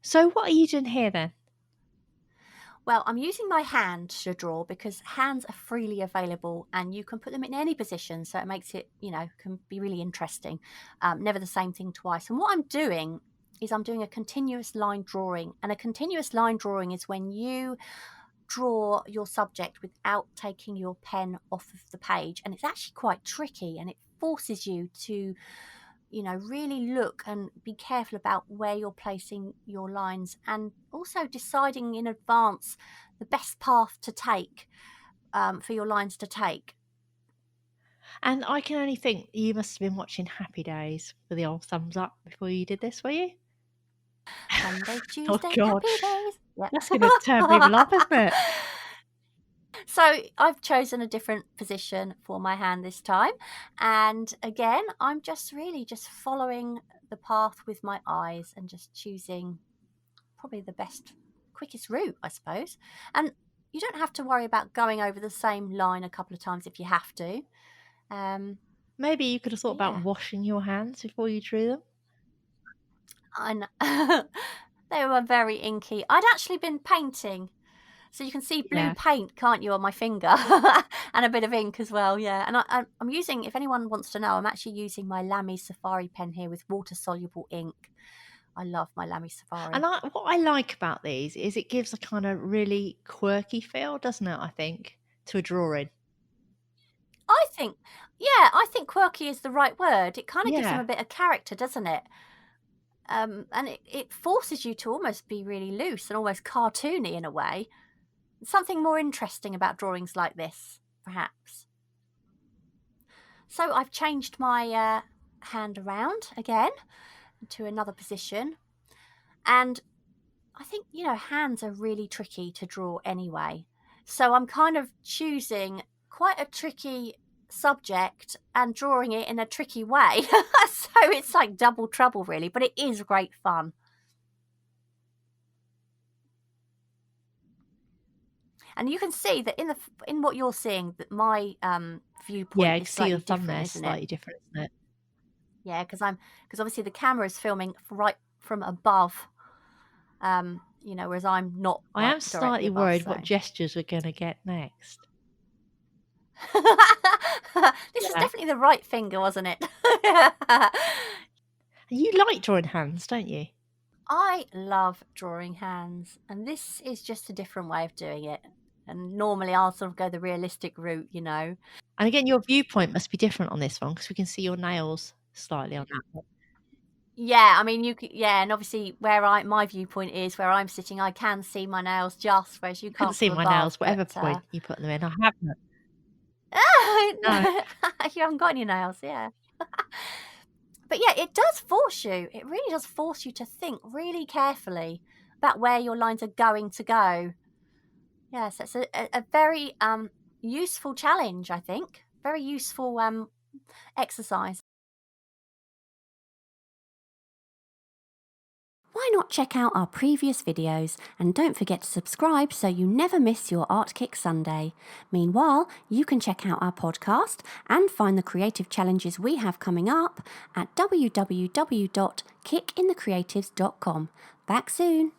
So what are you doing here then? Well, I'm using my hand to draw because hands are freely available and you can put them in any position. So it makes it, can be really interesting. Never the same thing twice. And what I'm doing is I'm doing a continuous line drawing. And a continuous line drawing is when you draw your subject without taking your pen off of the page. And it's actually quite tricky and it forces you to really look and be careful about where you're placing your lines and also deciding in advance the best path to take for your lines to take. And I can only think you must have been watching Happy Days for the old thumbs up before you did this, were you? Monday, Oh Tuesday, God, happy days. that's going to turn people off, isn't it? So I've chosen a different position for my hand this time. And again, I'm just really just following the path with my eyes and just choosing probably the best, quickest route, I suppose. And you don't have to worry about going over the same line a couple of times if you have to. Maybe you could have thought about Yeah, washing your hands before you drew them. I know. They were very inky. I'd actually been painting. So you can see blue Yeah. paint, can't you, on my finger? And a bit of ink as well, yeah. And I'm using, if anyone wants to know, I'm actually using my Lamy Safari pen here with water-soluble ink. I love my Lamy Safari. And what I like about these is it gives a kind of really quirky feel, doesn't it? I think to a drawing. I think quirky is the right word. It kind of gives them Yeah. a bit of character, doesn't it? And it forces you to almost be really loose and almost cartoony in a way. Something more interesting about drawings like this, perhaps. So I've changed my hand around again to another position. And I think, hands are really tricky to draw anyway. So I'm kind of choosing quite a tricky subject and drawing it in a tricky way. So it's like double trouble, really, but it is great fun. And you can see that in what you're seeing, that my Yeah, viewpoint I is can see your slightly different, thumbnail isn't it? slightly different, isn't it? Yeah, because obviously the camera is filming right from above, whereas I'm not I right am directly slightly above. worried what So gestures we're going to get next. this was Yeah. definitely the right finger, wasn't it? You like drawing hands, don't you? I love drawing hands, and this is just a different way of doing it. And normally I'll sort of go the realistic route. And again, your viewpoint must be different on this one because we can see your nails slightly on that one. Yeah, I mean, yeah, and obviously where my viewpoint is, where I'm sitting, I can see my nails just, whereas you You couldn't can't see from my above. nails, whatever point you put them in. I haven't. No. You haven't got any nails, yeah. But yeah, it does force you. It really does force you to think really carefully about where your lines are going to go. Yes, it's a very useful challenge, I think. Very useful exercise. Why not check out our previous videos and don't forget to subscribe so you never miss your Art Kick Sunday. Meanwhile, you can check out our podcast and find the creative challenges we have coming up at www.kickinthecreatives.com. Back soon.